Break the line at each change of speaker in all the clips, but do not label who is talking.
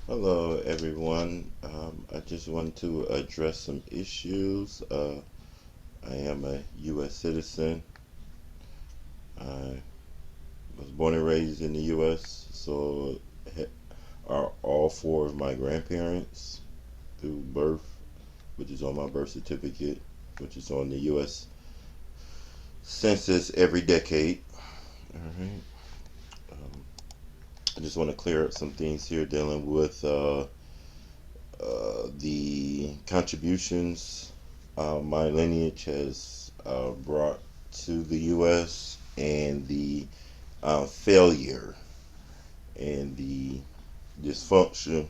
Hello, everyone. I just want to address some issues. I am a U.S. citizen. I was born and raised in the U.S., so are all four of my grandparents through birth, which is on my birth certificate, which is on the U.S. Census every decade. All right. Um, I just want to clear up some things here dealing with the contributions my lineage has brought to the U.S. and the failure and the dysfunction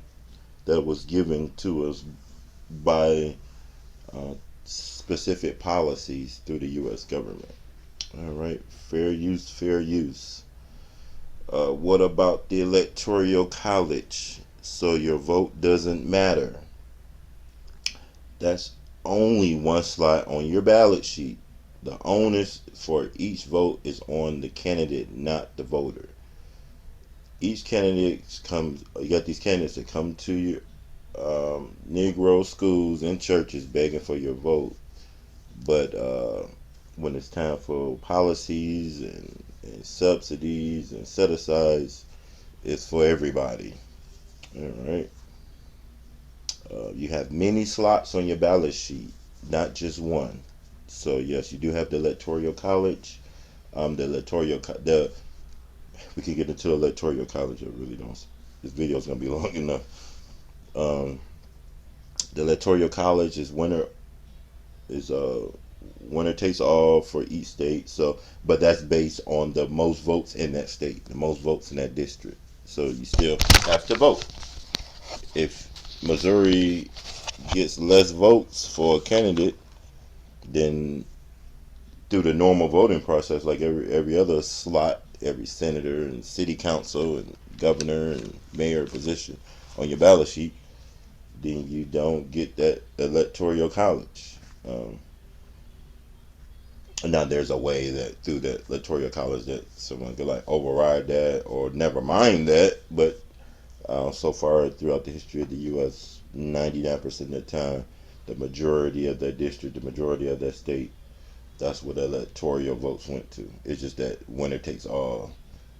that was given to us by specific policies through the U.S. government. All right, fair use, fair use. What about the electoral college? So your vote doesn't matter. That's only one slot on your ballot sheet. The onus for each vote is on the candidate, not the voter. Each candidate comes. You got these candidates that come to your Negro schools and churches begging for your vote, but when it's time for policies and subsidies and set asides, it's for everybody. All right. You have many slots on your ballot sheet, not just one. So yes, you do have the electoral college. The electoral the we could get into electoral college. I really don't. This video is gonna be long enough. Um, the electoral college is winner takes all for each state. So, but that's based on the most votes in that state, the most votes in that district. So you still have to vote. If Missouri gets less votes for a candidate, then through the normal voting process, like every other slot, every senator and city council and governor and mayor position on your ballot sheet, then you don't get that electoral college. Now there's a way that through the electoral college that someone could like override that or never mind that, but so far throughout the history of the U.S., 99% of the time, the majority of that district, the majority of that state, that's what electoral votes went to. It's just that winner takes all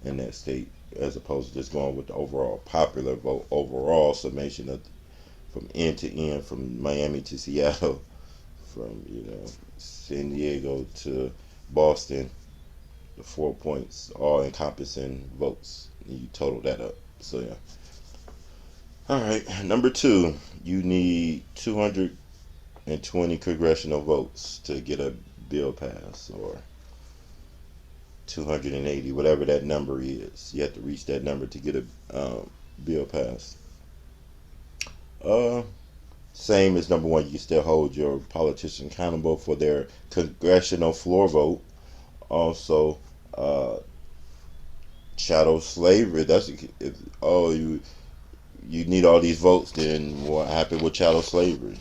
in that state, as opposed to just going with the overall popular vote, overall summation of from end to end, from Miami to Seattle, from San Diego to Boston, the 4 points, all encompassing votes. And you total that up. So yeah. All right. Number two, you need 220 congressional votes to get a bill passed, or 280, whatever that number is. You have to reach that number to get a bill passed. Uh, Same as number one, you can still hold your politician accountable for their congressional floor vote. Also, uh, chattel slavery. Oh, you need all these votes. Then what happened with chattel slavery?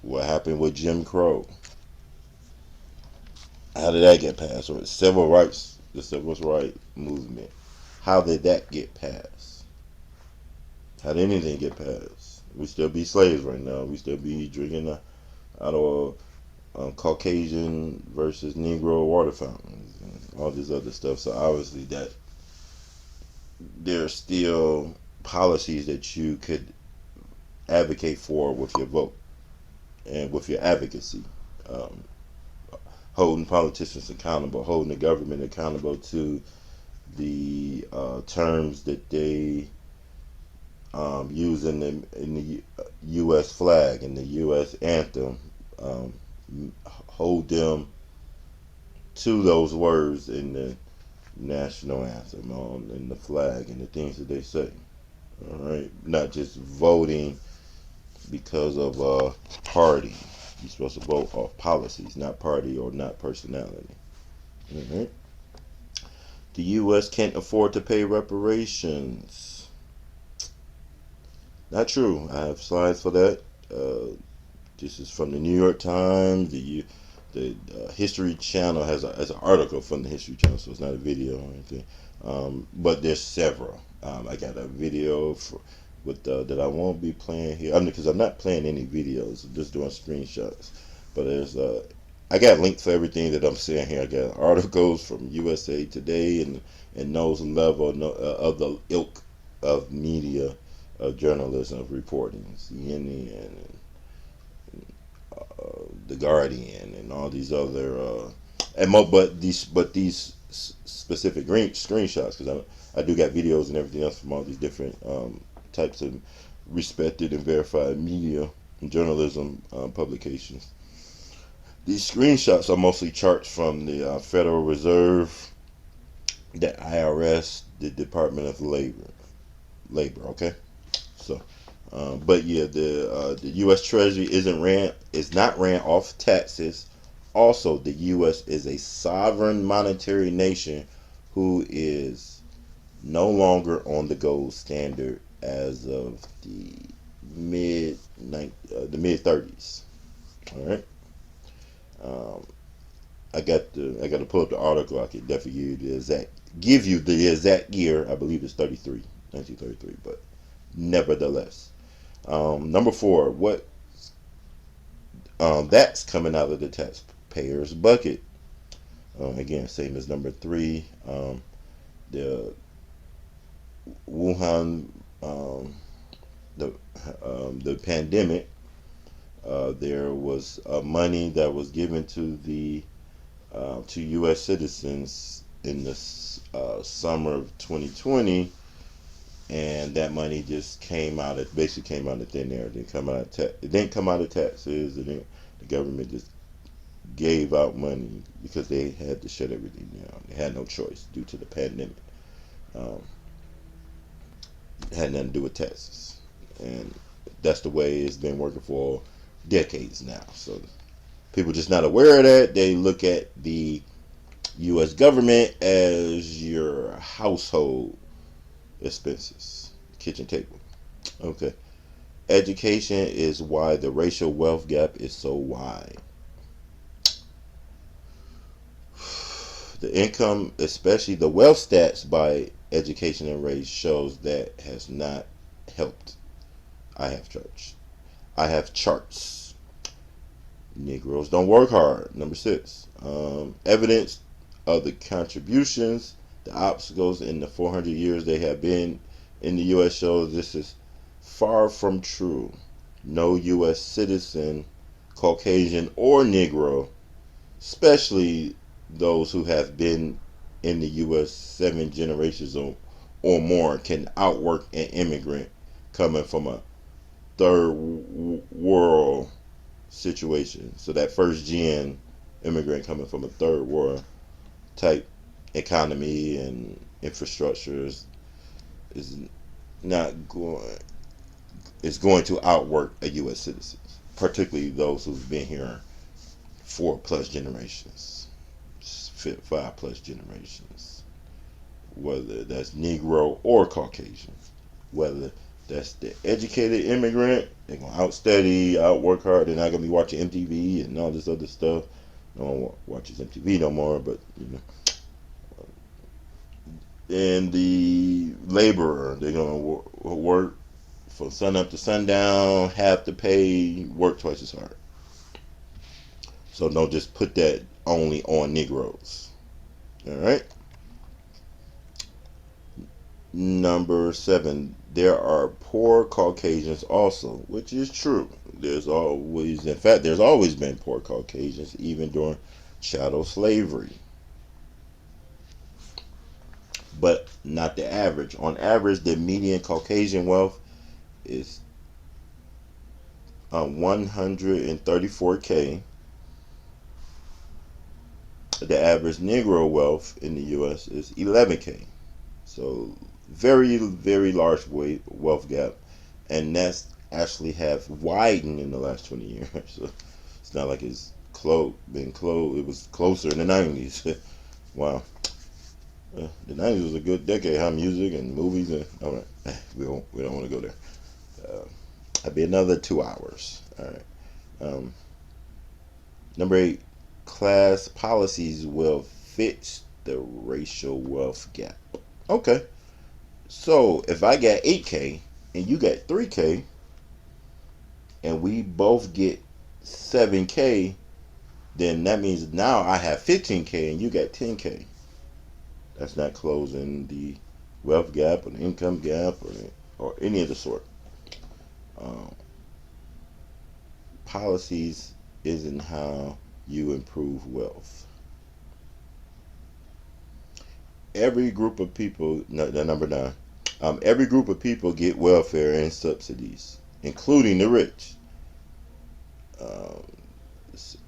What happened with Jim Crow? How did that get passed? Or civil rights, the civil rights movement. How did that get passed? How did anything get passed? We still be slaves right now. We still be drinking out of Caucasian versus Negro water fountains and all this other stuff. So obviously that there are still policies that you could advocate for with your vote and with your advocacy. Um, Holding politicians accountable, holding the government accountable to the terms that they use in the U.S. flag and the U.S. anthem. Um, Hold them to those words in the national anthem, in the flag, and the things that they say. All right, not just voting because of party. You're supposed to vote off policies, not party or not personality. All right. The U.S. can't afford to pay reparations. Not true. I have slides for that. This is from the New York Times. The History Channel has an article from the History Channel, so it's not a video or anything. But there's several. I got a video with that I won't be playing here. Because I'm not playing any videos. I'm just doing screenshots. But there's I got links for everything that I'm saying here. I got articles from USA Today and those level of the ilk of media, of journalism, of reporting, CNN the Guardian, and all these other but these specific screenshots, because I do got videos and everything else from all these different types of respected and verified media and journalism publications. These screenshots are mostly charts from the Federal Reserve, the IRS, the Department of Labor. Okay, so but yeah, the U.S. Treasury is not ran off taxes. Also, the U.S. is a sovereign monetary nation who is no longer on the gold standard as of the mid 30s. All right. Um, I got to pull up the article. I could definitely give you the exact year. I believe it's 1933, but nevertheless. Number four, what that's coming out of the taxpayers' bucket. Again, same as number three. The Wuhan, the the pandemic. There was money that was given to U.S. citizens in the summer of 2020, and that money just basically came out of thin air. It didn't come out of taxes. The government just gave out money because they had to shut everything down. They had no choice due to the pandemic. Um, it had nothing to do with taxes, and that's the way it's been working for decades now. So people just not aware of that. They look at the U.S. government as your household expenses, kitchen table. Okay. Education is why the racial wealth gap is so wide. The income, especially the wealth stats by education and race, shows that has not helped. I have charts. I have charts. Negroes don't work hard. Number six. Evidence of the contributions, the obstacles in the 400 years they have been in the U.S. shows this is far from true. No U.S. citizen, Caucasian or Negro, especially those who have been in the U.S. 7 generations or more, can outwork an immigrant coming from a third world situation. So that first gen immigrant coming from a third world type economy and infrastructure is not going is going to outwork a U.S. citizen, particularly those who've been here 4+ generations, 5+ generations, whether that's Negro or Caucasian, whether that's the educated immigrant. They're gonna outstudy, outwork hard. They're not gonna be watching MTV and all this other stuff. No one watches MTV no more, but you know. And the laborer, they're gonna work from sun up to sundown, have to pay, work twice as hard. So don't just put that only on Negroes. All right. Number seven, there are poor Caucasians also, which is true. There's always been poor Caucasians, even during chattel slavery, but not the average. On average, the median Caucasian wealth is 134K. The average Negro wealth in the U.S. is 11K. So very, very large wealth gap, and that's actually have widened in the last 20 years. So it's not like it's been close. It was closer in the 90s. Wow. The 90s was a good decade, huh? Music and movies and all right. We don't want to go there. That'd be another 2 hours. All right. Number eight, class policies will fix the racial wealth gap. Okay. So if I got 8K and you got 3K, and we both get 7K, then that means now I have 15K and you got 10K. That's not closing the wealth gap or the income gap or any of the sort. Um, Policies isn't how you improve wealth. Every group of people, no, number 9, every group of people get welfare and subsidies, including the rich. Um,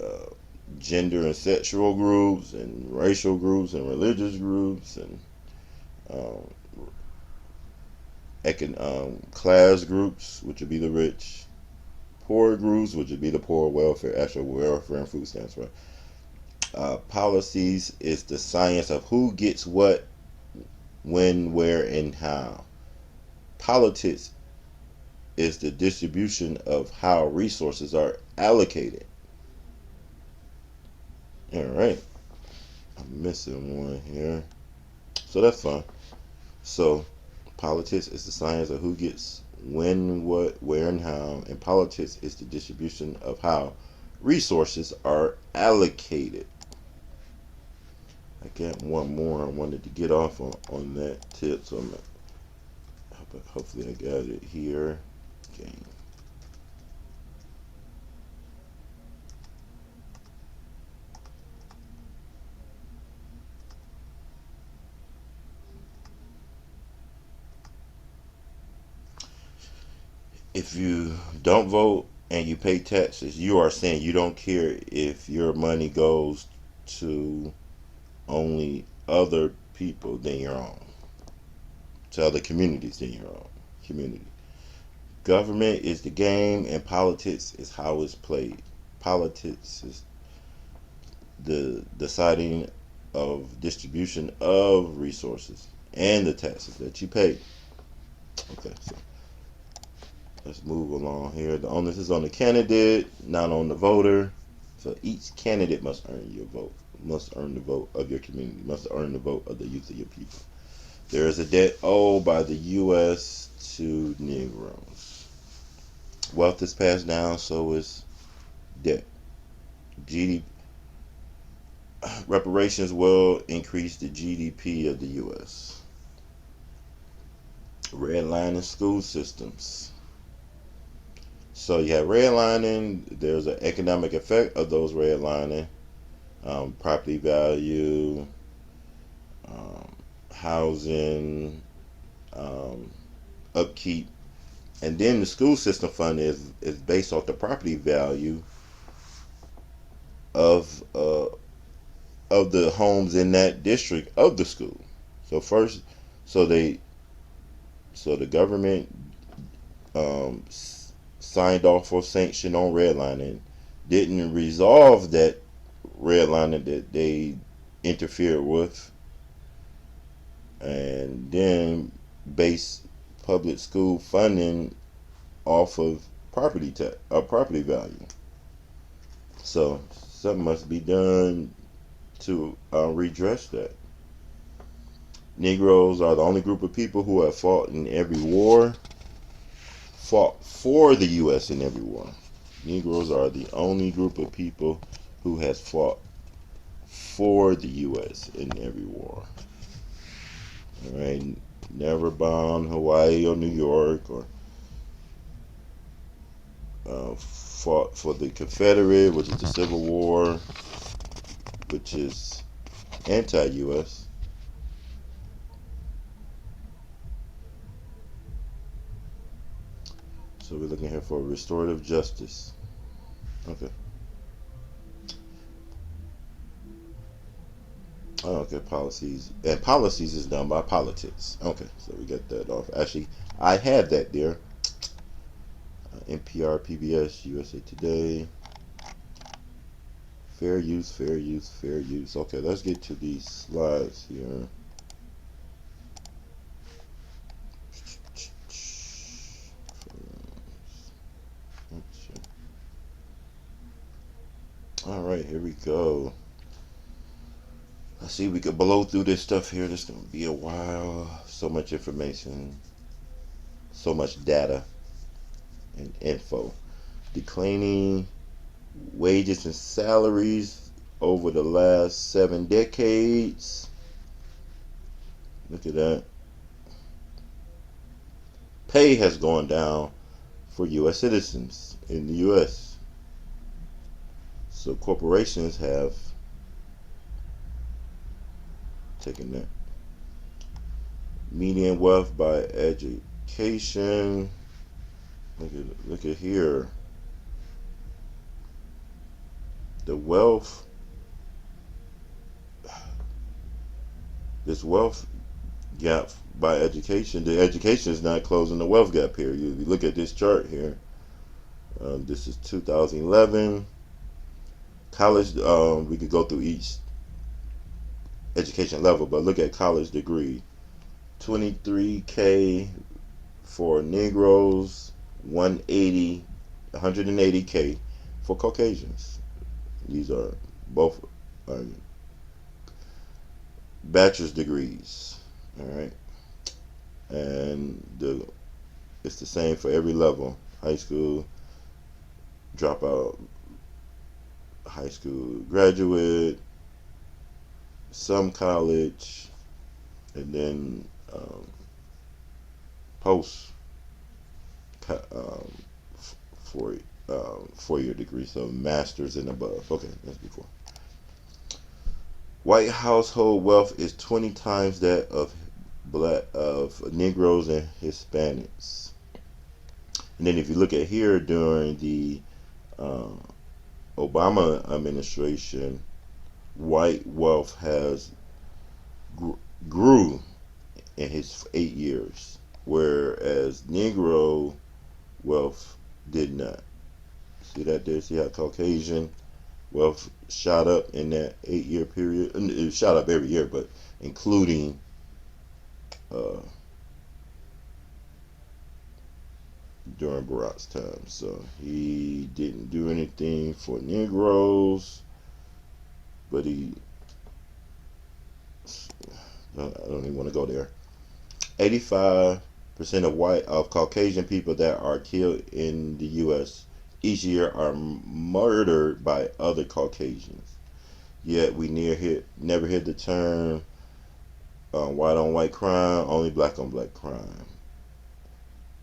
uh, Gender and sexual groups, and racial groups, and religious groups, and um, class groups, which would be the rich, poor groups, which would be the poor, welfare, actual welfare and food stamps, right? Policies is the science of who gets what, when, where, and how. Politics is the distribution of how resources are allocated. All right, I'm missing one here, so that's fine. So, politics is the science of who gets when, what, where, and how, and politics is the distribution of how resources are allocated. I got one more I wanted to get off on that tip, so hopefully I got it here. Okay. If you don't vote and you pay taxes, you are saying you don't care if your money goes to only other people than your own, to other communities than your own community. Government is the game, and politics is how it's played. Politics is the deciding of distribution of resources and the taxes that you pay. Okay, so let's move along here. The onus is on the candidate, not on the voter. So each candidate must earn your vote, must earn the vote of your community, must earn the vote of the youth of your people. There is a debt owed by the U.S. to Negroes. Wealth is passed down, so is debt. GDP, reparations will increase the GDP of the U.S. Redlining school systems. So you have redlining. There's an economic effect of those redlining. Property value, um, housing, um, upkeep, and then the school system fund is based off the property value of the homes in that district of the school. So first, so they so the government um, signed off or sanctioned on redlining, didn't resolve that redlining that they interfered with, and then base public school funding off of property value. So something must be done to redress that. Negroes are the only group of people who have fought in every war, fought for the U.S. in every war. Negroes are the only group of people who has fought for the U.S. in every war. All right, never bombed Hawaii or New York, or fought for the Confederate, which is the Civil War, which is anti-U.S. So we're looking here for restorative justice. Okay. Oh, okay, policies. And policies is done by politics. Okay, so we got that off. Actually, I had that there. NPR, PBS, USA Today. Fair use, fair use, fair use. Okay, let's get to these slides here. All right, here we go. Let's see, we could blow through this stuff here. This is going to be a while. So much information. so much data and info. Declining wages and salaries over the last 7 decades. Look at that. Pay has gone down for U.S. citizens in the U.S. So corporations have taken that. Median wealth by education. Look at here. The wealth. This wealth gap by education. The education is not closing the wealth gap here. You look at this chart here. This is 2011. College. We could go through each education level, but look at college degree. 23K for Negroes, 180K for Caucasians. These are both bachelor's degrees. All right, and it's the same for every level: high school dropout, high school graduate, some college, and then post for 4-year degree, so master's and above. Okay, that's before. White household wealth is 20 times that of Negroes and Hispanics. And then if you look at here during the Obama administration, white wealth has grew in his 8 years, whereas Negro wealth did not. See that there? See how Caucasian wealth shot up in that 8-year period? It shot up every year, but including during Barack's time. So he didn't do anything for Negroes, but I don't even want to go there. 85% of Caucasian people that are killed in the U.S. each year are murdered by other Caucasians. Yet we never hear the term white on white crime, only black on black crime.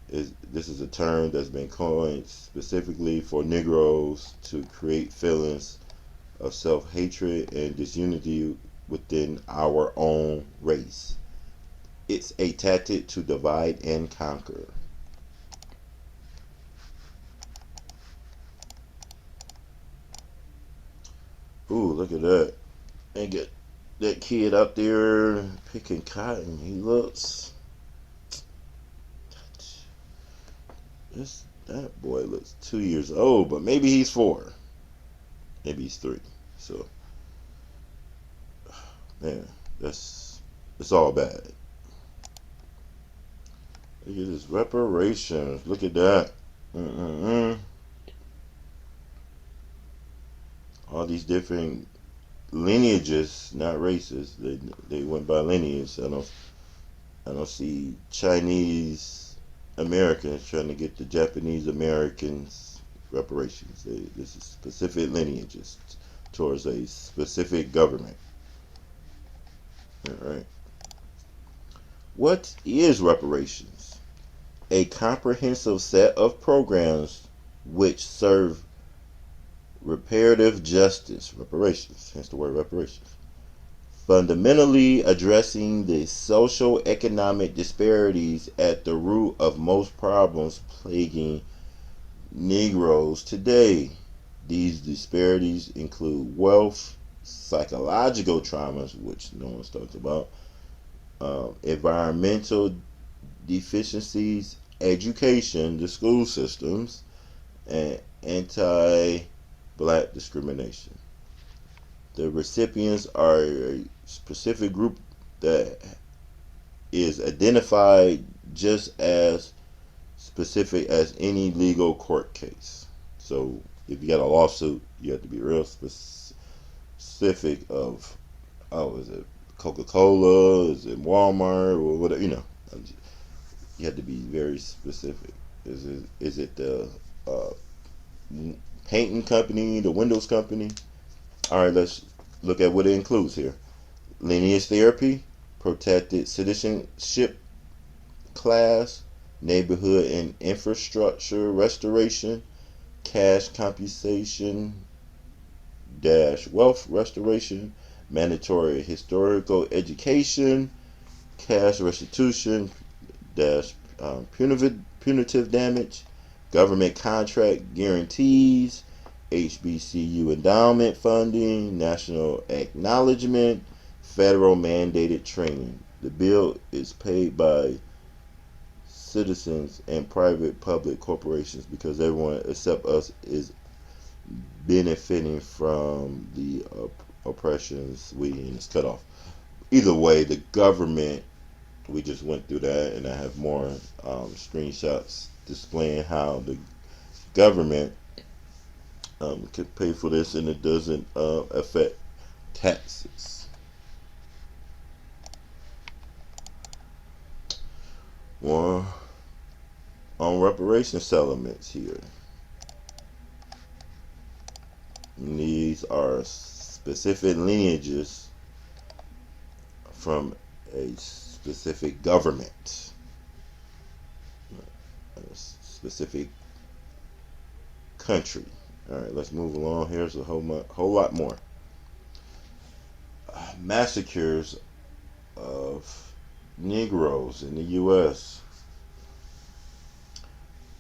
This is a term that's been coined specifically for Negroes to create feelings of self-hatred and disunity within our own race. It's a tactic to divide and conquer. Ooh, look at that. And get that kid up there picking cotton. He looks... That boy looks 2 years old, but maybe he's 4. Maybe he's 3. So, man, it's all bad. Look at this reparations. Look at that. All these different lineages, not races. They went by lineage. I don't see Chinese Americans trying to get the Japanese Americans reparations. This is specific lineages towards a specific government. All right. What is reparations? A comprehensive set of programs which serve reparative justice. Reparations, hence the word reparations. Fundamentally addressing the social economic disparities at the root of most problems plaguing Negroes today. These disparities include wealth, psychological traumas, which no one's talked about, environmental deficiencies, education, the school systems, and anti-black discrimination. The recipients are a specific group that is identified just as specific as any legal court case. So if you got a lawsuit, you have to be real specific of, is it Coca-Cola, is it Walmart, or whatever, You have to be very specific. Is it the uh, painting company, the windows company? All right, let's look at what it includes here. Lineage therapy, protected citizenship class, neighborhood and infrastructure restoration, cash compensation dash wealth restoration, mandatory historical education, cash restitution dash punitive damage, government contract guarantees, HBCU endowment funding, national acknowledgement, federal mandated training. The bill is paid by citizens and private public corporations because everyone except us is benefiting from the oppressions we is cut off. Either way, the government, we just went through that, and I have more screenshots displaying how the government could pay for this and it doesn't affect taxes. More on reparation settlements here. And these are specific lineages from a specific government, a specific country. All right, let's move along. Here's a whole lot more. Massacres of Negroes in the U.S.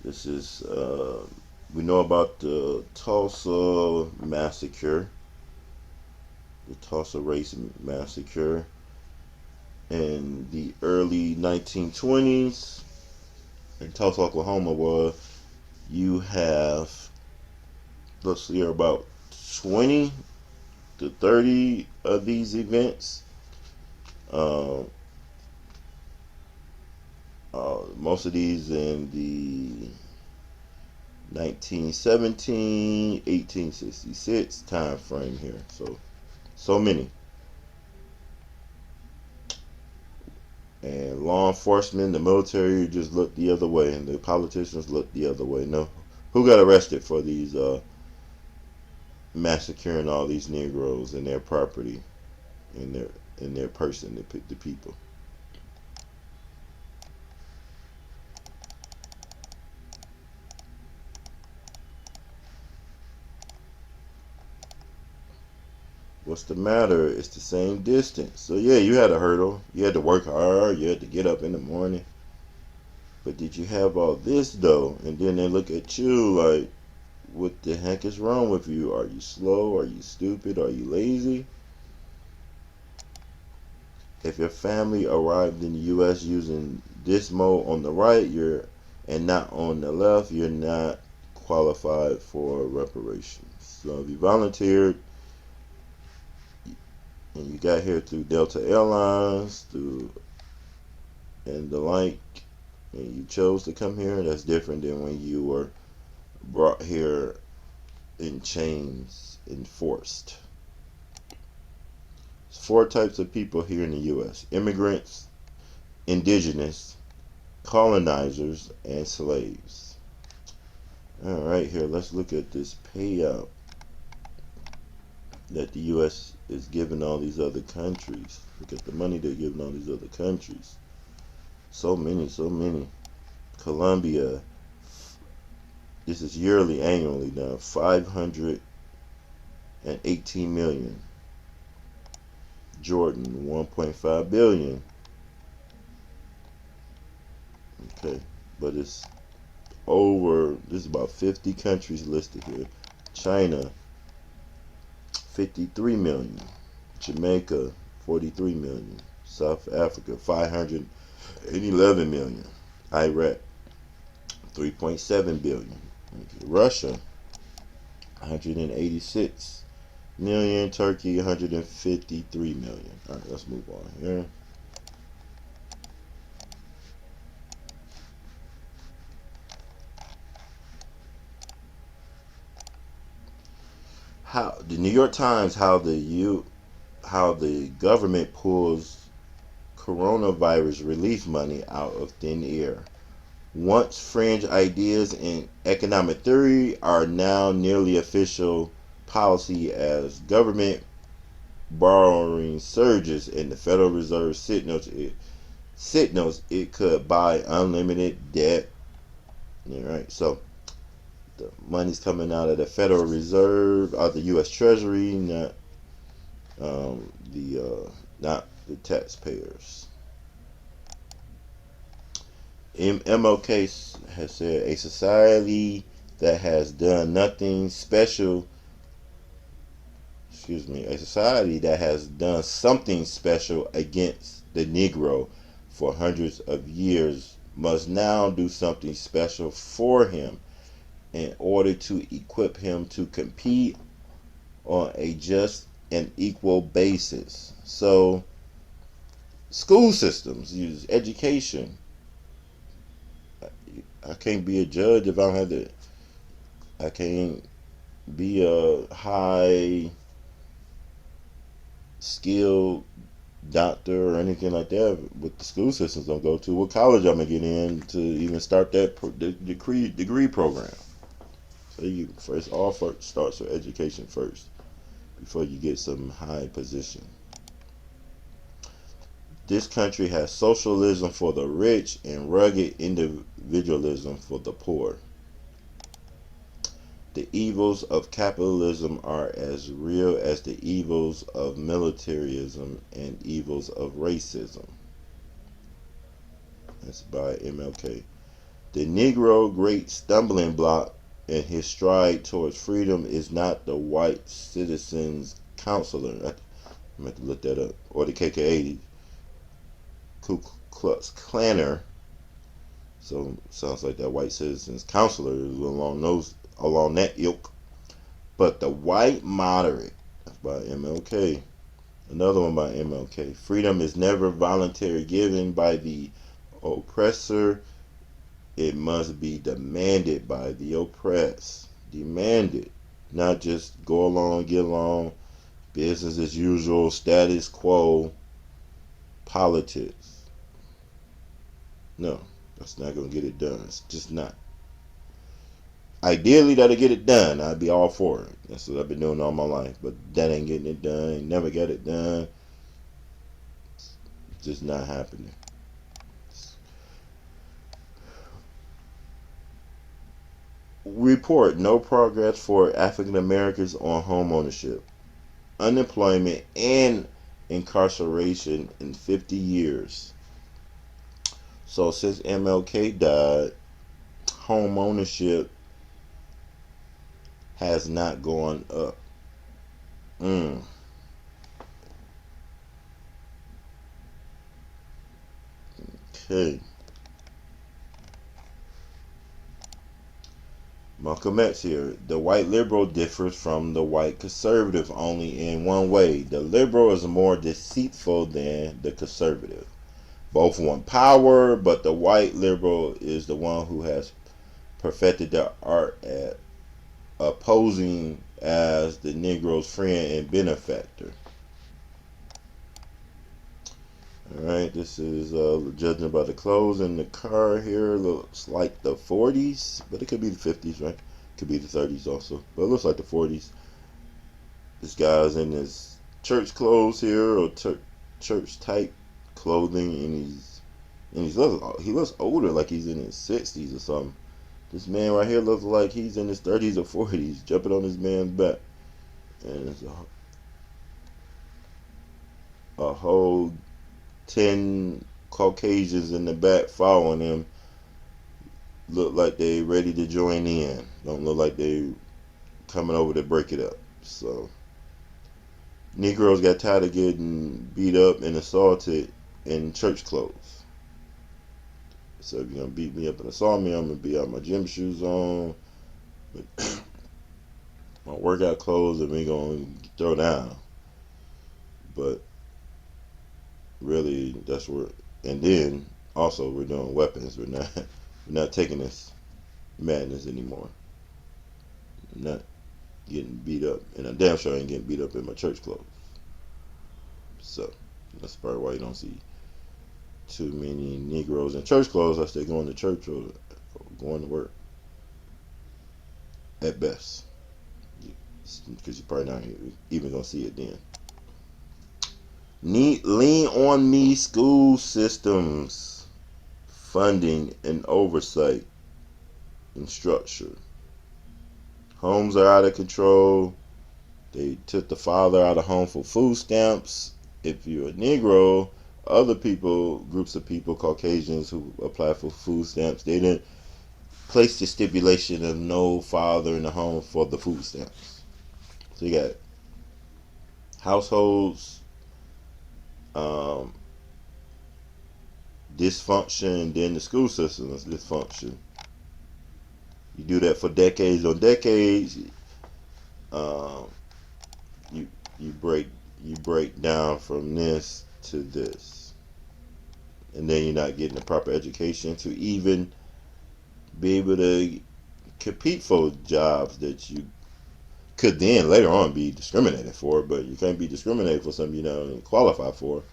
This is, we know about the Tulsa massacre, the Tulsa race massacre in the early 1920s in Tulsa, Oklahoma, where you have, let's see, about 20 to 30 of these events. Most of these in the 1917, 1866 time frame here. So many. And law enforcement, the military just looked the other way, and the politicians looked the other way. No, who got arrested for these massacring all these Negroes and their property and their person, the people? What's the matter? It's the same distance. So yeah, you had a hurdle. You had to work hard. You had to get up in the morning. But did you have all this though? And then they look at you like, what the heck is wrong with you? Are you slow? Are you stupid? Are you lazy? If your family arrived in the U.S. using this mode on the right, and not on the left, you're not qualified for reparations. So if you volunteered and you got here through Delta Airlines, and the like, and you chose to come here, that's different than when you were brought here in chains, enforced. There's four types of people here in the U.S.: immigrants, indigenous, colonizers, and slaves. All right, here, let's look at this payout that the U.S. is giving all these other countries. Look at the money they're giving all these other countries. So many, so many. Colombia, this is yearly, annually now, 518 million. Jordan, 1.5 billion. Okay, but it's over, there's about 50 countries listed here. China, 53 million. Jamaica, 43 million. South Africa, 511 million. Iraq, 3.7 billion. Okay. Russia, 186 million. Turkey, 153 million. All right, let's move on here. How the New York Times, how the government pulls coronavirus relief money out of thin air. Once fringe ideas in economic theory are now nearly official policy as government borrowing surges and the Federal Reserve signals it could buy unlimited debt. All right, so the money's coming out of the Federal Reserve, out of the U.S. Treasury, not the taxpayers. MLK has said a society that has done nothing special. A society that has done something special against the Negro for hundreds of years must now do something special for him in order to equip him to compete on a just and equal basis. So, school systems use education. I can't be a judge if I don't have to. I can't be a high skilled doctor or anything like that with the school systems don't go to. What college I'm gonna get in to even start that degree program? So you first starts with education first before you get some high position. This country has socialism for the rich and rugged individualism for the poor. The evils of capitalism are as real as the evils of militarism and evils of racism. That's by MLK. The Negro great stumbling block in his stride towards freedom is not the white citizens counselor. I'm going to look that up. Or the KKA, Ku Klux Klanner. So sounds like that white citizens counselor is along that ilk. But the white moderate, that's by MLK. Another one by MLK. Freedom is never voluntarily given by the oppressor. It must be demanded by the oppressed. Demanded. Not just go along, get along, business as usual, status quo, politics. No, that's not going to get it done. It's just not. Ideally, that'll get it done. I'd be all for it. That's what I've been doing all my life. But that ain't getting it done. Ain't never got it done. It's just not happening. Report no progress for African Americans on home ownership, unemployment, and incarceration in 50 years. So since MLK died, home ownership has not gone up. Okay. Malcolm X here. The white liberal differs from the white conservative only in one way. The liberal is more deceitful than the conservative. Both want power, but the white liberal is the one who has perfected the art at opposing as the Negro's friend and benefactor. Alright, this is judging by the clothes in the car here. Looks like the 40s, but it could be the 50s, right? Could be the 30s also, but it looks like the 40s. This guy's in his church clothes here, or church type clothing, and he looks older, like he's in his 60s or something. This man right here looks like he's in his 30s or 40s, jumping on this man's back, and it's a whole 10 Caucasians in the back following him. Look like they ready to join in. Don't look like they coming over to break it up. So Negroes got tired of getting beat up and assaulted in church clothes. So if you're gonna beat me up and assault me, I'm gonna be out my gym shoes on, with my workout clothes, and we gonna throw down. But really, that's where. And then also we're doing weapons. We're not taking this madness anymore. I'm not getting beat up, and I'm damn sure I ain't getting beat up in my church clothes. So that's probably why you don't see too many Negroes in church clothes unless they're going to church or going to work at best, because you're probably not even gonna see it then. Lean on me school systems, funding and oversight and structure. Homes are out of control. They took the father out of home for food stamps. If you're a Negro, other people, groups of people, Caucasians who apply for food stamps, they didn't place the stipulation of no father in the home for the food stamps. So you got households, um, dysfunction, then the school system is dysfunction. You do that for decades on decades. Um, you you break down from this to this, and then you're not getting the proper education to even be able to compete for jobs that you could then later on be discriminated for, but you can't be discriminated for something you don't qualify for.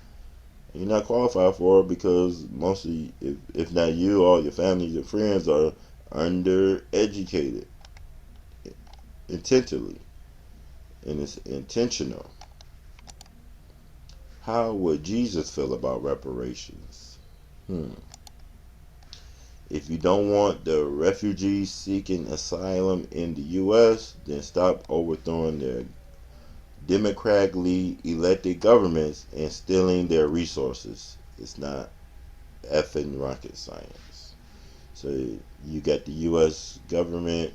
And you're not qualified for it because mostly, if not you, all your family, your friends are undereducated intentionally, and it's intentional. How would Jesus feel about reparations? If you don't want the refugees seeking asylum in the U.S., then stop overthrowing their democratically elected governments and stealing their resources. It's not effing rocket science. So you got the U.S. government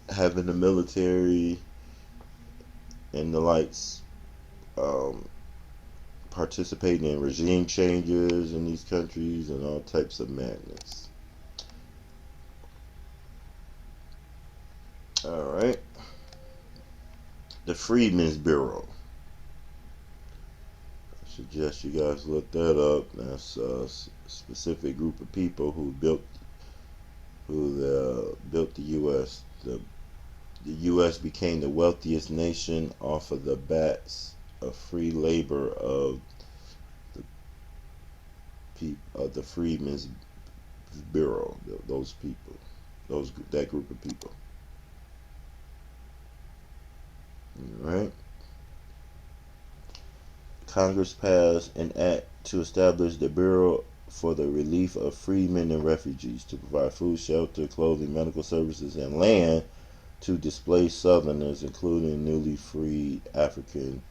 having the military and the likes, um, participating in regime changes in these countries and all types of madness. All right. The Freedmen's Bureau. I suggest you guys look that up. That's a specific group of people who built the U.S. The U.S. became the wealthiest nation off of the backs of free labor of the Freedmen's Bureau. Those people, that group of people. All right. Congress passed an act to establish the Bureau for the Relief of Freedmen and Refugees to provide food, shelter, clothing, medical services, and land to displaced Southerners, including newly freed African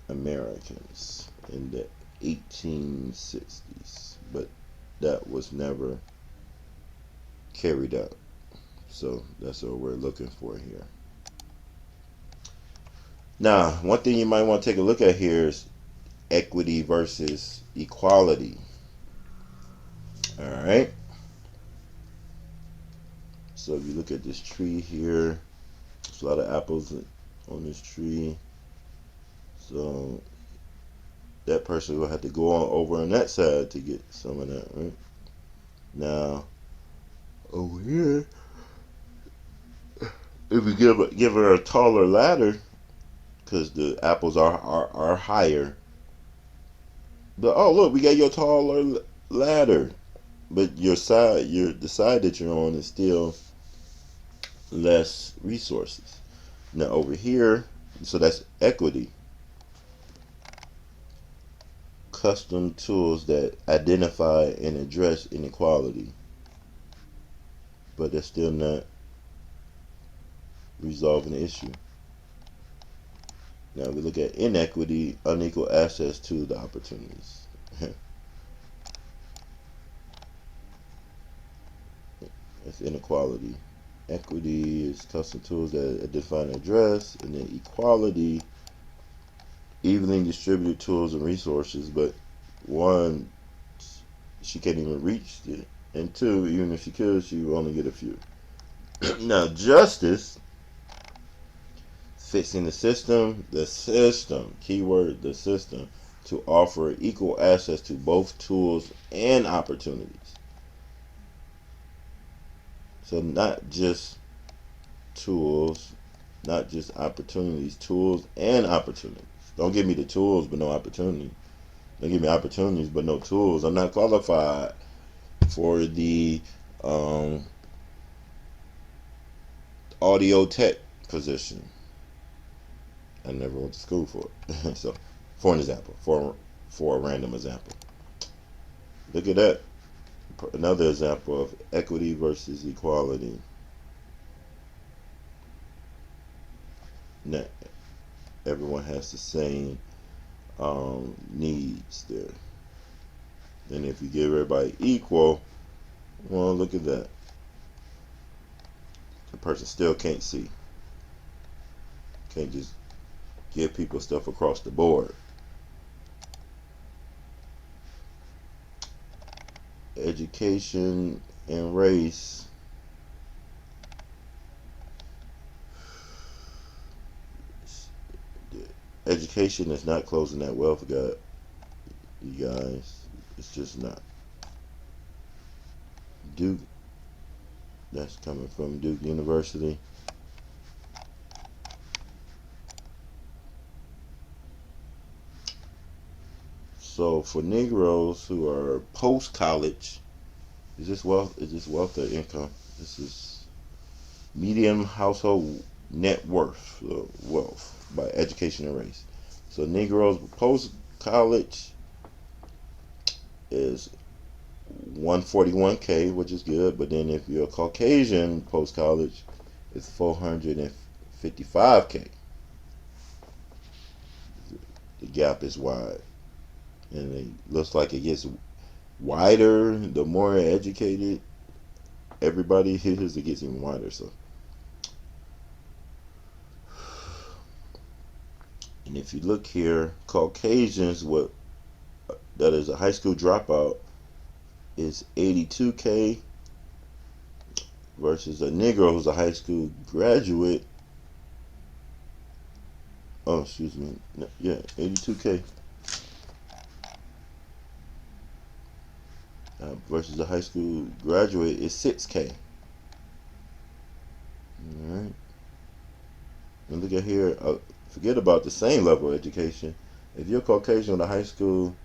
Americans in the 1860s. But that was never carried out. So that's what we're looking for here. Now, one thing you might want to take a look at here is equity versus equality. All right. So if you look at this tree here, there's a lot of apples on this tree. So that person will have to go on over on that side to get some of that, right? Now, over here, if we give her a taller ladder, because the apples are higher. But oh look, we got your taller ladder, but the side that you're on is still less resources. Now over here, so that's equity. Custom tools that identify and address inequality, but they're still not resolving the issue. Now we look at inequity, unequal access to the opportunities. That's inequality. Equity is custom tools that identify and address, and then equality, evenly distributed tools and resources, but one, she can't even reach it, and two, even if she could, she would only get a few. Now justice, fixing the system, keyword the system, to offer equal access to both tools and opportunities. So not just tools, not just opportunities, tools and opportunities. Don't give me the tools but no opportunity. They give me opportunities, but no tools. I'm not qualified for the um, audio tech position. I never went to school for it. So, for an example, for a random example, look at that. Another example of equity versus equality. Not everyone has the same needs there. And if you give everybody equal, well, look at that. The person still can't see. Can't just give people stuff across the board. Education and race. Education is not closing that wealth gap, you guys. It's just not. Duke, that's coming from Duke University. So for Negroes who are post college, is this wealth? Is this wealth or income? This is median household net worth, wealth by education and race. So Negroes post college is 141K, which is good. But then if you're a Caucasian post college, it's 455K. The gap is wide, and it looks like it gets wider the more educated everybody is. It gets even wider. So, and if you look here, Caucasians, what that is a high school dropout, is 82K versus a Negro who's a high school graduate. Oh, excuse me. Yeah, 82K versus a high school graduate is 6K. All right. And look at here. Forget about the same level of education. If you're Caucasian with a high school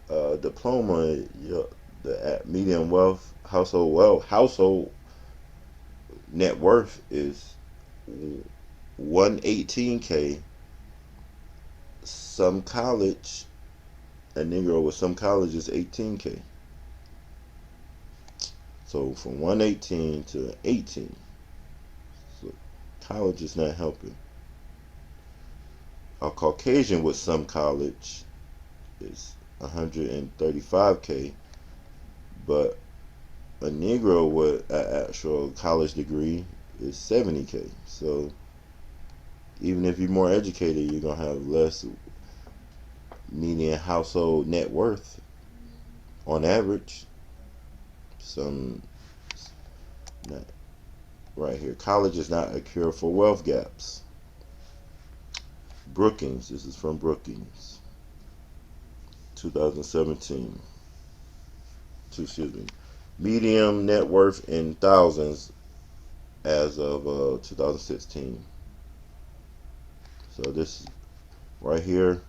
diploma, the median household net worth is 118K. Some college, a Negro with some college is 18K. So from 118 to 18. So college is not helping. A Caucasian with some college is 135K, but a Negro with an actual college degree is 70K. So even if you're more educated, you're gonna have less median household net worth on average. Some not, right here. College is not a cure for wealth gaps. Brookings. This is from Brookings, 2017. Excuse me. Medium net worth in thousands as of 2016. So this right here.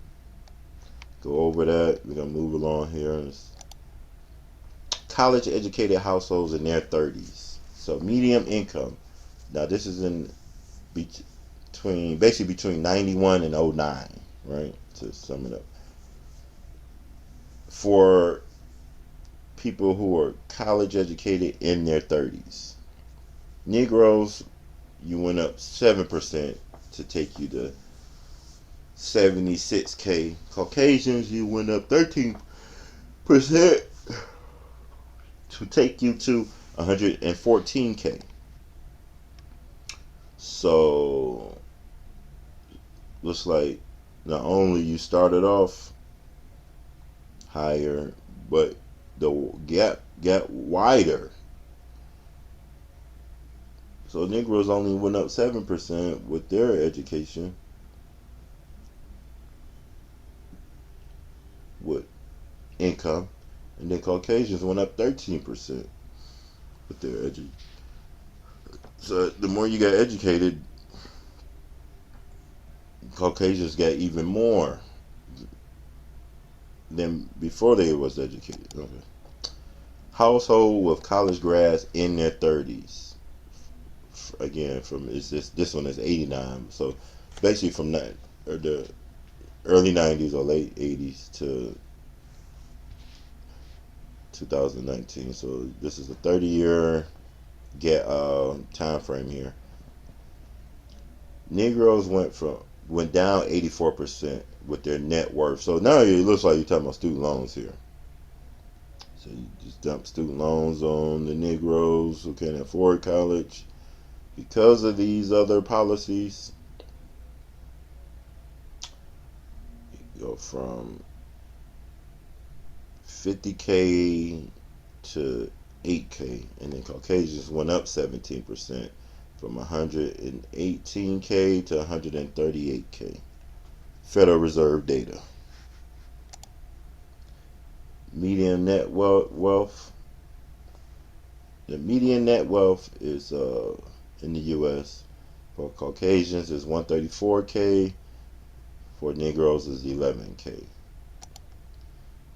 Go over that. We're gonna move along here. College educated households in their 30s. So medium income. Now this is in between 91 and 09, right? To sum it up. For people who are college educated in their 30s. Negroes, you went up 7% to take you to 76K. Caucasians, you went up 13% to take you to 114K. So looks like not only you started off higher, but the gap got wider. So Negroes only went up 7% with their education, with income, and then Caucasians went up 13% with their education. So the more you got educated, Caucasians got even more. than before they was educated. Okay. Household with college grads in their 30s. Again, from is this one is 89. So basically from that or the early 90s or late 80s to 2019. So this is a 30-year time frame here. Negroes went down 84% with their net worth. So now it looks like you're talking about student loans here. So you just dump student loans on the Negroes who can't afford college because of these other policies. You go from 50K to 8K, and then Caucasians went up 17% from 118K to 138K. Federal Reserve data. Median net wealth. The median net wealth is in the U.S. for Caucasians is 134K. For Negroes is 11K.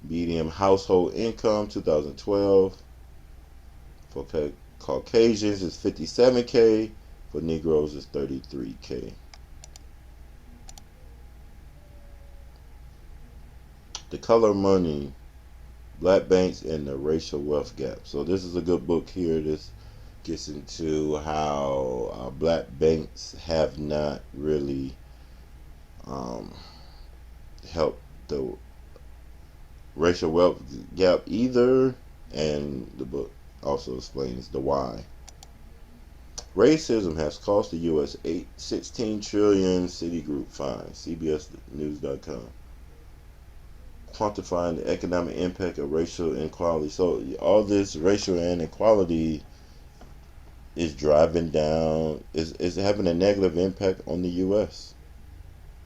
Median household income 2012 for Caucasians is 57K. For Negroes is 33K. The Color Money, Black Banks and the Racial Wealth Gap. So this is a good book here. This gets into how black banks have not really helped the racial wealth gap either, and the book also explains the why. Racism has cost the U.S. 16 trillion Citigroup fine. CBSNews.com. Quantifying the economic impact of racial inequality. So all this racial inequality is driving down, is having a negative impact on the U.S.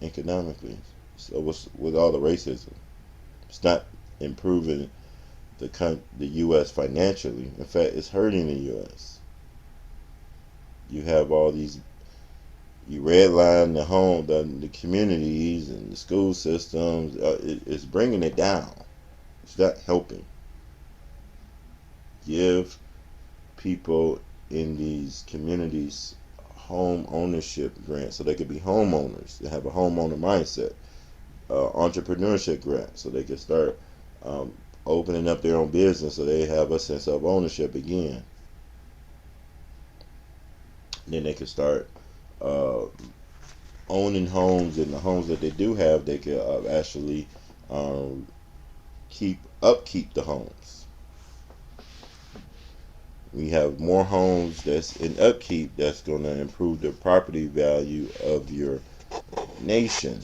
economically. So with all the racism, it's not improving the U.S. financially. In fact, it's hurting the U.S. You have all these, you redline the communities and the school systems. It's bringing it down. It's not helping. Give people in these communities home ownership grants so they could be homeowners. They have a homeowner mindset. Entrepreneurship grants so they can start opening up their own business so they have a sense of ownership again. And then they can start owning homes, and the homes that they do have, they can actually upkeep the homes. We have more homes that's in upkeep, that's going to improve the property value of your nation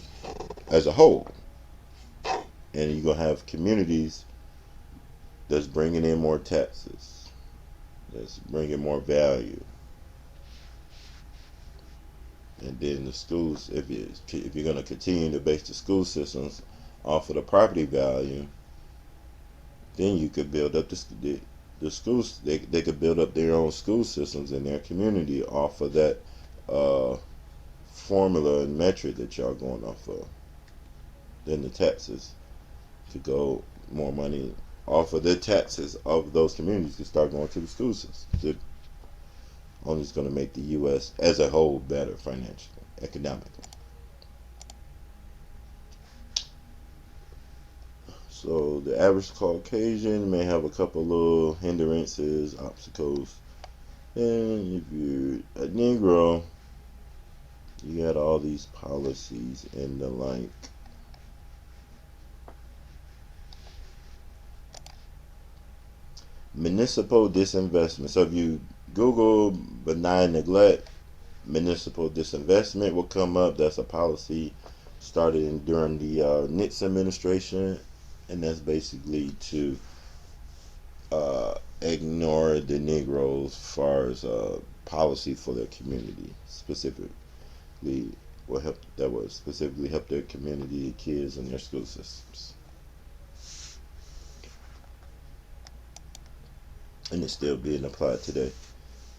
as a whole. And you're going to have communities that's bringing in more taxes, that's bringing more value. And then the schools, if you're going to continue to base the school systems off of the property value, then you could build up the schools. They could build up their own school systems in their community off of that formula and metric that y'all going off of. Then the taxes to go, more money off of the taxes of those communities to start going to the school systems. Only is going to make the U.S. as a whole better financially, economically. So the average Caucasian may have a couple little hindrances, obstacles. And if you're a Negro, you got all these policies and the like. Municipal disinvestment. So if you Google benign neglect, municipal disinvestment will come up. That's a policy started during the Nixon administration, and that's basically to ignore the Negroes as far as policy for their community, specifically will specifically help their community kids and their school systems. And it's still being applied today.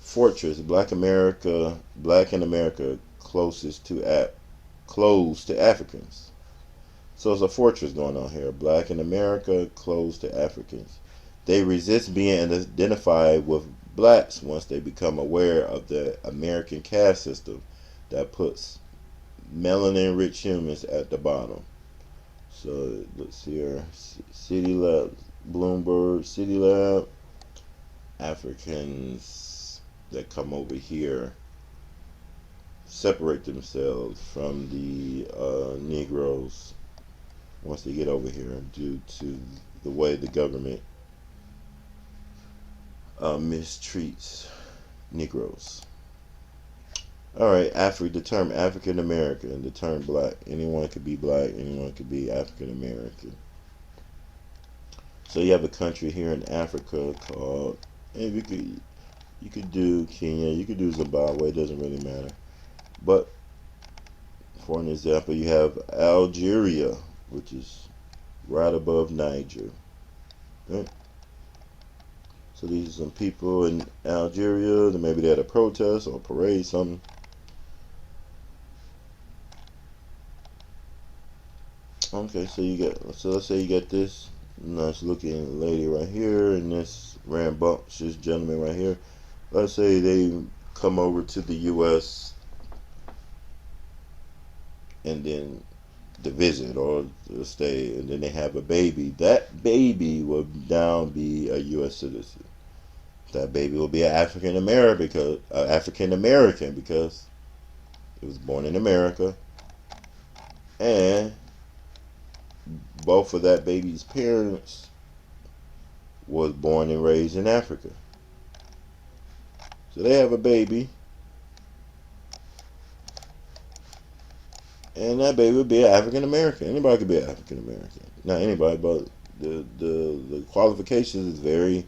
Fortress, Black in America closed to Africans. So it's a fortress going on here. Black in America, closed to Africans. They resist being identified with blacks once they become aware of the American caste system that puts melanin-rich humans at the bottom. So let's see here. City Lab, Bloomberg, City Lab. Africans that come over here separate themselves from the Negroes once they get over here due to the way the government mistreats Negroes. All right, the term African American, the term black. Anyone could be black, anyone could be African American. So you have a country here in Africa called, and you could do Kenya, you could do Zimbabwe, it doesn't really matter. But for an example, you have Algeria, which is right above Niger. Right? So these are some people in Algeria that maybe they had a protest or a parade, something. Okay, so let's say you got this nice looking lady right here and this rambunctious gentleman right here. Let's say they come over to the US and then to visit or to stay, and then they have a baby. That baby will now be a US citizen. That baby will be an African American because it was born in America, and both of that baby's parents was born and raised in Africa. So they have a baby, and that baby would be an African American. Anybody could be an African American. Not anybody, but the qualifications is very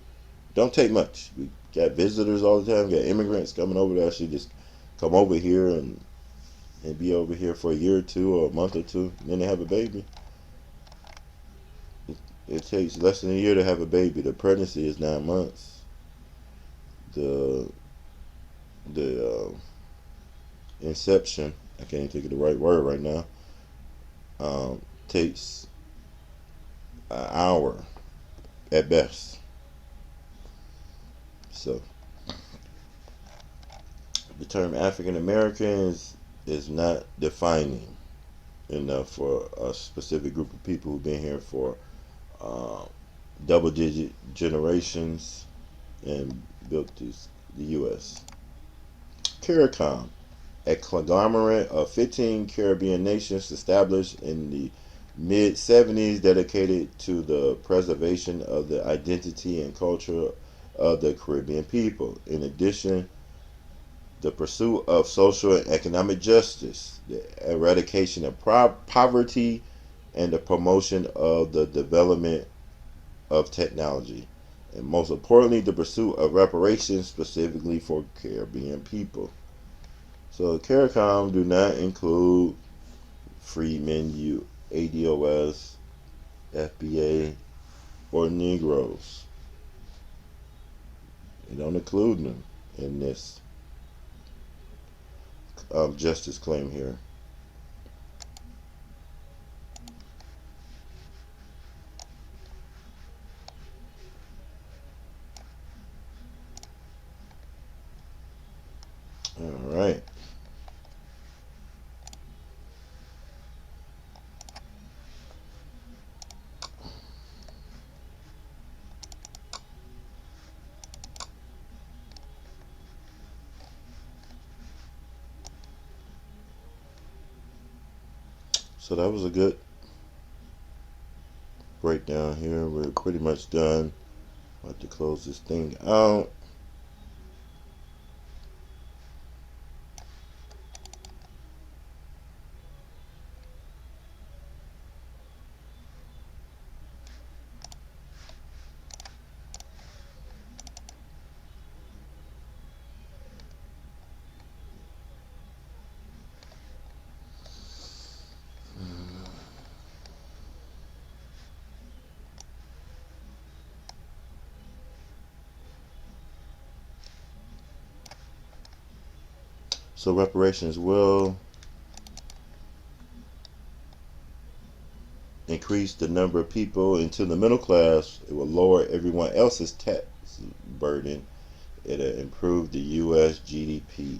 don't take much. We got visitors all the time. We got immigrants coming over to actually just come over here and be over here for a year or two or a month or two, and then they have a baby. It takes less than a year to have a baby. The pregnancy is 9 months. The inception, I can't even think of the right word right now, takes an hour at best. So the term African Americans is not defining enough for a specific group of people who've been here for uh, double digit generations and built the U.S. CARICOM, a conglomerate of 15 Caribbean nations established in the mid 70s dedicated to the preservation of the identity and culture of the Caribbean people. In addition, the pursuit of social and economic justice, the eradication of poverty, and the promotion of the development of technology. And most importantly, the pursuit of reparations specifically for Caribbean people. So CARICOM do not include Freedmen, ADOS, FBA, or Negroes. They don't include them in this justice claim here. All right. So that was a good breakdown here. We're pretty much done. About to close this thing out. So reparations will increase the number of people into the middle class. It will lower everyone else's tax burden. It'll improve the U.S. GDP.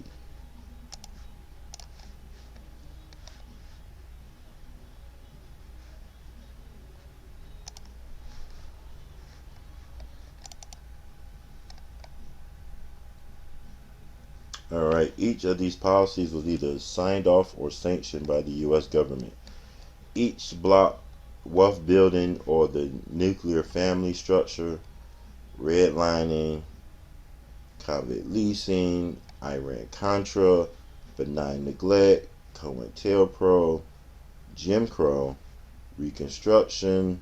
All right. Each of these policies was either signed off or sanctioned by the U.S. government. Each block wealth building or the nuclear family structure, redlining, COVID leasing, Iran Contra, benign neglect, COINTELPRO, Jim Crow, Reconstruction,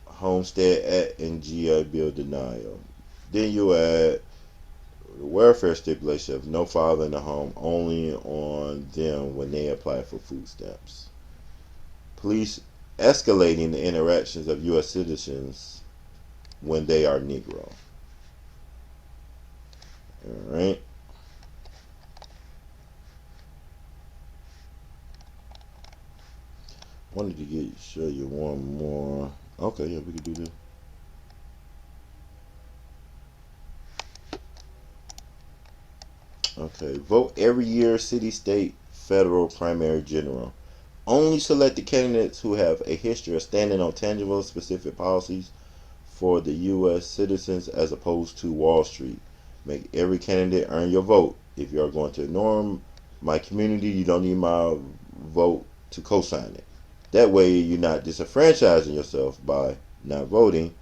Homestead Act, and GI Bill denial. Then you add the welfare stipulation of no father in the home, only on them when they apply for food stamps. Police escalating the interactions of U.S. citizens when they are Negro. All right. Wanted to show you one more. Okay, yeah, we could do this. Okay, vote every year, city, state, federal, primary, general. Only select the candidates who have a history of standing on tangible, specific policies for the U.S. citizens as opposed to Wall Street. Make every candidate earn your vote. If you are going to ignore my community, you don't need my vote to co-sign it. That way, you're not disenfranchising yourself by not voting.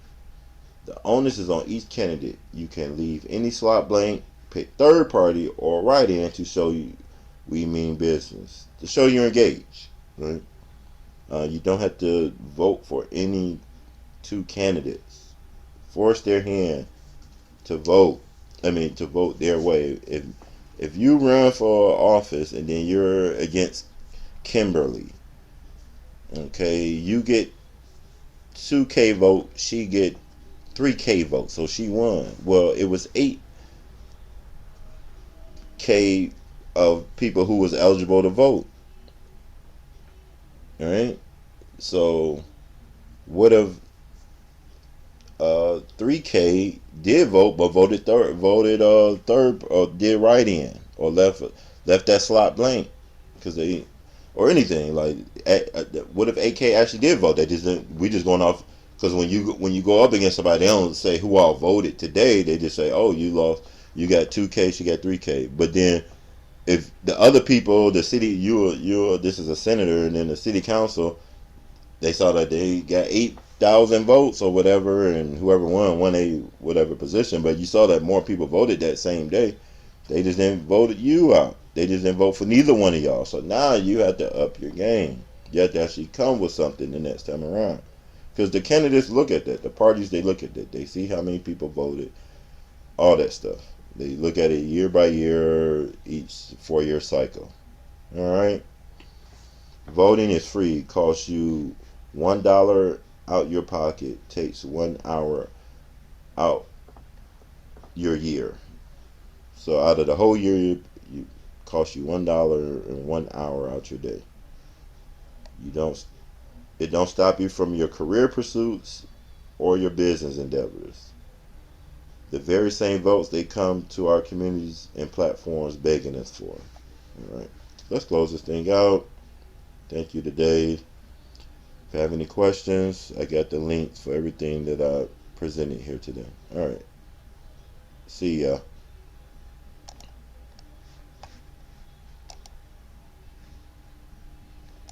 The onus is on each candidate. You can leave any slot blank, pick third party, or write in to show you we mean business, to show you're engaged. Right? You don't have to vote for any two candidates. Force their hand to vote. To vote their way. If you run for office and then you're against Kimberly, okay, you get 2K vote, she get 3K votes, so she won. Well, it was 8K of people who was eligible to vote. All right, so what if 3K did vote but voted third, or did write in, or left that slot blank because they, or anything like, what if 8K actually did vote? They just didn't, we just going off, because when you go up against somebody, they don't say who all voted today. They just say, oh, you lost, you got 2K, she got 3K. But then if the other people, the city, you this is a senator, and then the city council, they saw that they got 8,000 votes or whatever, and whoever won a whatever position. But you saw that more people voted that same day. They just didn't vote you out. They just didn't vote for neither one of y'all. So now you have to up your game. You have to actually come with something the next time around. Because the candidates look at that. The parties, they look at that. They see how many people voted. All that stuff. They look at it year by year, each 4-year cycle. All right. Voting is free. Costs you $1 out your pocket. Takes 1 hour out your year. So out of the whole year, you cost you $1 and 1 hour out your day. It don't stop you from your career pursuits or your business endeavors. The very same votes they come to our communities and platforms begging us for. All right, let's close this thing out. Thank you today. If you have any questions, I got the links for everything that I presented here today. All right, see ya.